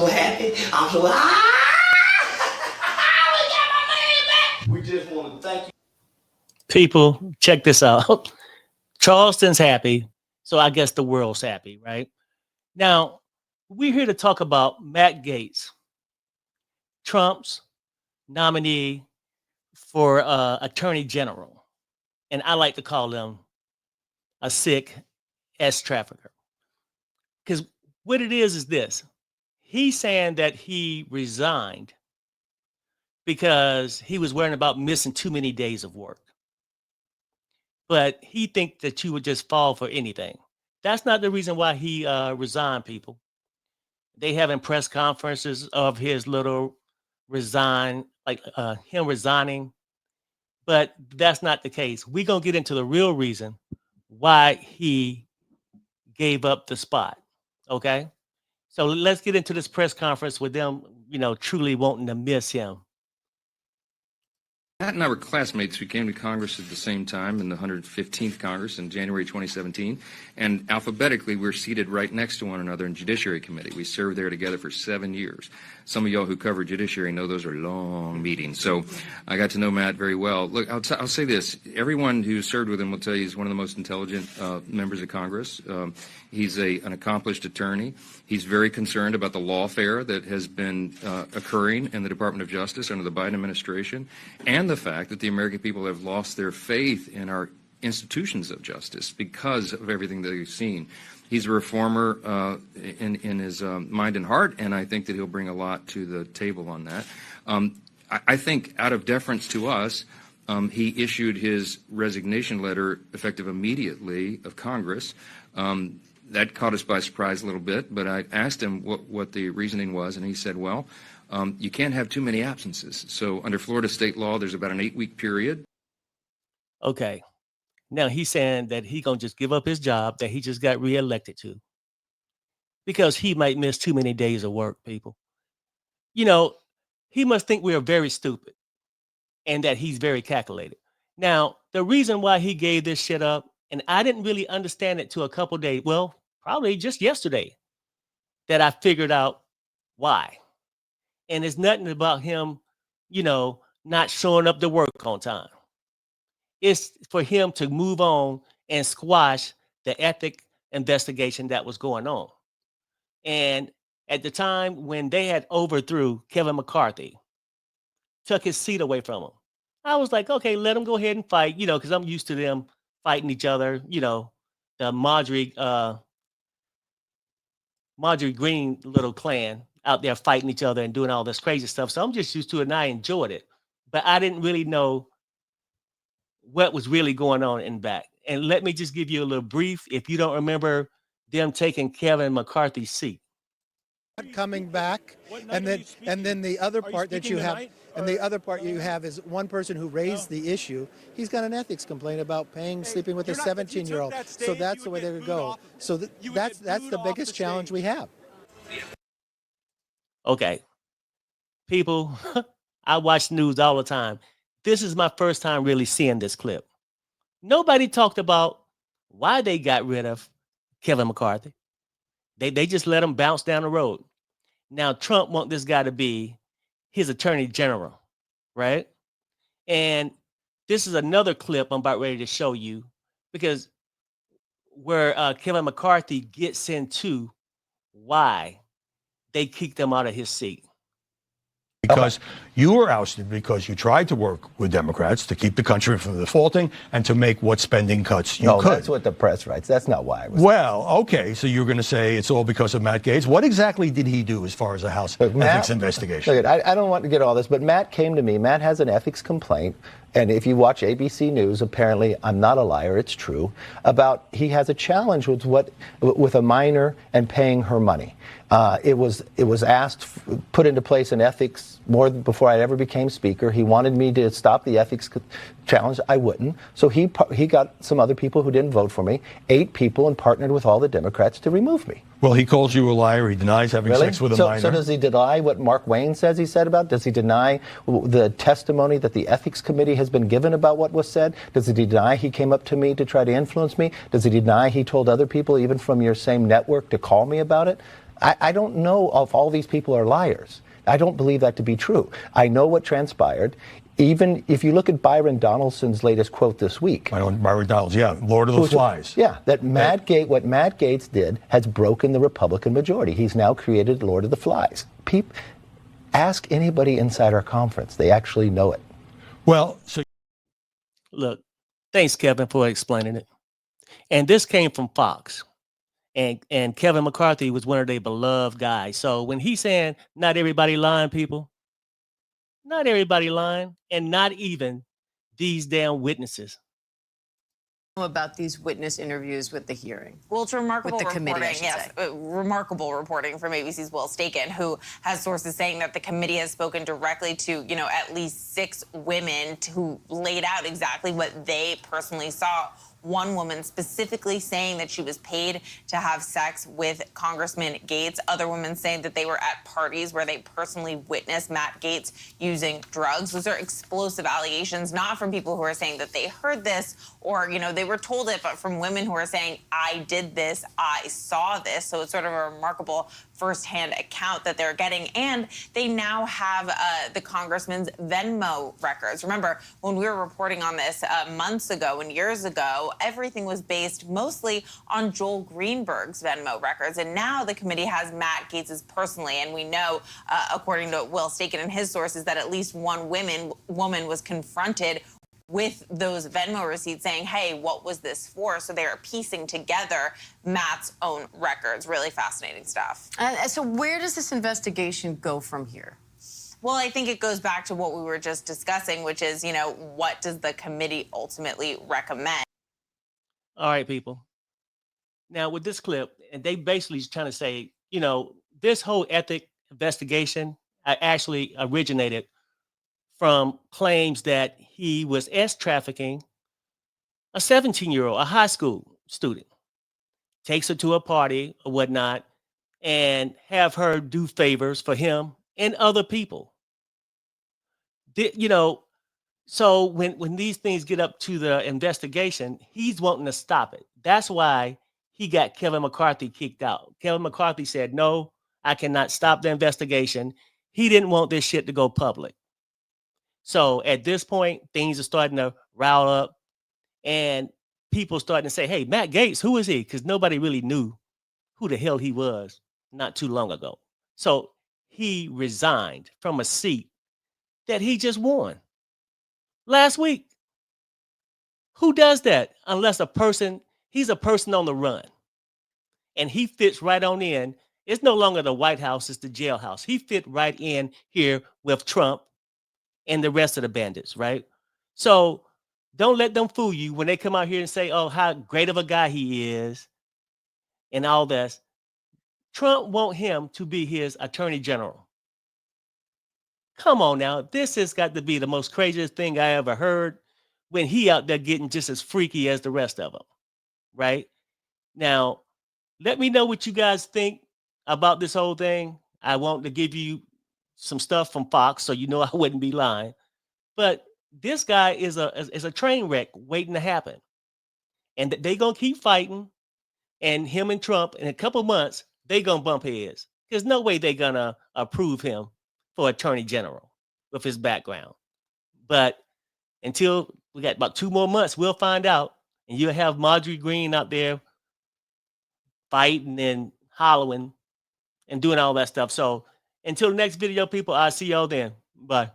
So happy. I'm so we got my man back. We just want to thank you. People, check this out. Charleston's happy, so I guess the world's happy, right? Now, we're here to talk about Matt Gaetz, Trump's nominee for Attorney General. And I like to call him a sick S-Trafficker. Because what it is this. He's saying that he resigned because he was worrying about missing too many days of work. But he thinks that you would just fall for anything. That's not the reason why he resigned, people. They having press conferences of his little resign, like him resigning. But that's not the case. We're going to get into the real reason why he gave up the spot. Okay. So let's get into this press conference with them, truly wanting to miss him. Matt and I were classmates. We came to Congress at the same time in the 115th Congress in January 2017. And alphabetically, we're seated right next to one another in Judiciary Committee. We served there together for 7 years. Some of y'all who cover Judiciary know those are long meetings. So I got to know Matt very well. Look, I'll say this. Everyone who served with him will tell you he's one of the most intelligent members of Congress. He's an accomplished attorney. He's very concerned about the lawfare that has been occurring in the Department of Justice under the Biden administration, and the fact that the American people have lost their faith in our institutions of justice because of everything that they've seen. He's a reformer in his mind and heart, and I think that he'll bring a lot to the table on that. I think out of deference to us, he issued his resignation letter effective immediately of Congress. That caught us by surprise a little bit, but I asked him what the reasoning was, and he said, well, you can't have too many absences. So under Florida state law, there's about an 8-week period. Okay. Now he's saying that he's going to just give up his job that he just got reelected to because he might miss too many days of work, people. He must think we are very stupid and that he's very calculated. Now, the reason why he gave this shit up, and I didn't really understand it till a couple days, well, probably just yesterday, that I figured out why. And it's nothing about him, not showing up to work on time. It's for him to move on and squash the ethic investigation that was going on. And at the time when they had overthrew Kevin McCarthy, took his seat away from him, I was like, okay, let him go ahead and fight, because I'm used to them fighting each other, the Marjorie Green little clan out there fighting each other and doing all this crazy stuff. So I'm just used to it and I enjoyed it. But I didn't really know what was really going on in back. And let me just give you a little brief, if you don't remember them taking Kevin McCarthy's seat. Coming back, and then the other part that you have, and the other part you have is one person who raised the issue. He's got an ethics complaint about sleeping with a 17-year-old. So that's the way they would go. So that's the biggest challenge we have. Okay, people, I watch news all the time. This is my first time really seeing this clip. Nobody talked about why they got rid of Kevin McCarthy. They just let him bounce down the road. Now, Trump wants this guy to be his attorney general, right? And this is another clip I'm about ready to show you because where Kevin McCarthy gets into why they kicked him out of his seat. Because you were ousted because you tried to work with Democrats to keep the country from defaulting and to make what spending cuts you could. That's what the press writes. That's not why I was. Well, okay, so you're going to say it's all because of Matt Gaetz. What exactly did he do as far as a House ethics investigation? Look, I don't want to get all this, but Matt came to me. Matt has an ethics complaint. And if you watch ABC News, apparently, I'm not a liar, it's true, about he has a challenge with a minor and paying her money. It was asked, put into place in ethics more before I ever became speaker. He wanted me to stop the ethics challenge. I wouldn't. So he got some other people who didn't vote for me, 8 people, and partnered with all the Democrats to remove me. Well, he calls you a liar. He denies having sex with a minor. So does he deny what Mark Wayne says he said about? Does he deny the testimony that the ethics committee has been given about what was said? Does he deny he came up to me to try to influence me? Does he deny he told other people, even from your same network, to call me about it? I don't know if all these people are liars. I don't believe that to be true. I know what transpired. Even if you look at Byron Donaldson's latest quote this week. Byron Donalds, yeah, Lord of the Flies. Yeah, that what Matt Gaetz did has broken the Republican majority. He's now created Lord of the Flies. Ask anybody inside our conference. They actually know it. Well, so Look, thanks, Kevin, for explaining it. And this came from Fox. And Kevin McCarthy was one of their beloved guys. So when he's saying not everybody lying, people, not everybody lying, and not even these damn witnesses. About these witness interviews with the hearing. Well, it's remarkable with the reporting, committee, yes, remarkable reporting from ABC's Will Staken, who has sources saying that the committee has spoken directly to, at least 6 women who laid out exactly what they personally saw. One woman specifically saying that she was paid to have sex with Congressman Gaetz. Other women saying that they were at parties where they personally witnessed Matt Gaetz using drugs. Those are explosive allegations, not from people who are saying that they heard this or, they were told it, but from women who are saying, I did this, I saw this. So it's sort of a remarkable firsthand account that they're getting. And they now have the congressman's Venmo records. Remember, when we were reporting on this months ago and years ago, everything was based mostly on Joel Greenberg's Venmo records. And now the committee has Matt Gaetz's personally. And we know, according to Will Staken and his sources, that at least one woman was confronted with those Venmo receipts saying, hey, what was this for? So they are piecing together Matt's own records. Really fascinating stuff. So where does this investigation go from here? Well, I think it goes back to what we were just discussing, which is, what does the committee ultimately recommend? All right, people. Now, with this clip, and they basically trying to say, this whole ethic investigation actually originated from claims that he was S-trafficking a 17-year-old, a high school student, takes her to a party or whatnot, and have her do favors for him and other people. So when these things get up to the investigation, he's wanting to stop it. That's why he got Kevin McCarthy kicked out. Kevin McCarthy said, no, I cannot stop the investigation. He didn't want this shit to go public. So at this point, things are starting to rile up and people starting to say, hey, Matt Gaetz, who is he? Because nobody really knew who the hell he was not too long ago. So he resigned from a seat that he just won last week. Who does that unless he's a person on the run and he fits right on in. It's no longer the White House, it's the jailhouse. He fit right in here with Trump and the rest of the bandits, right? So don't let them fool you when they come out here and say, oh, how great of a guy he is and all this. Trump want him to be his attorney general. Come on now. This has got to be the most craziest thing I ever heard when he out there getting just as freaky as the rest of them, right? Now, let me know what you guys think about this whole thing. I want to give you some stuff from Fox so you know I wouldn't be lying. But this guy is a train wreck waiting to happen. And they going to keep fighting. And him and Trump, in a couple months, they going to bump heads. There's no way they're going to approve him for attorney general with his background. But until we got about 2 more months, we'll find out. And you'll have Marjorie Greene out there fighting and hollering and doing all that stuff. So until the next video, people, I'll see y'all then. Bye.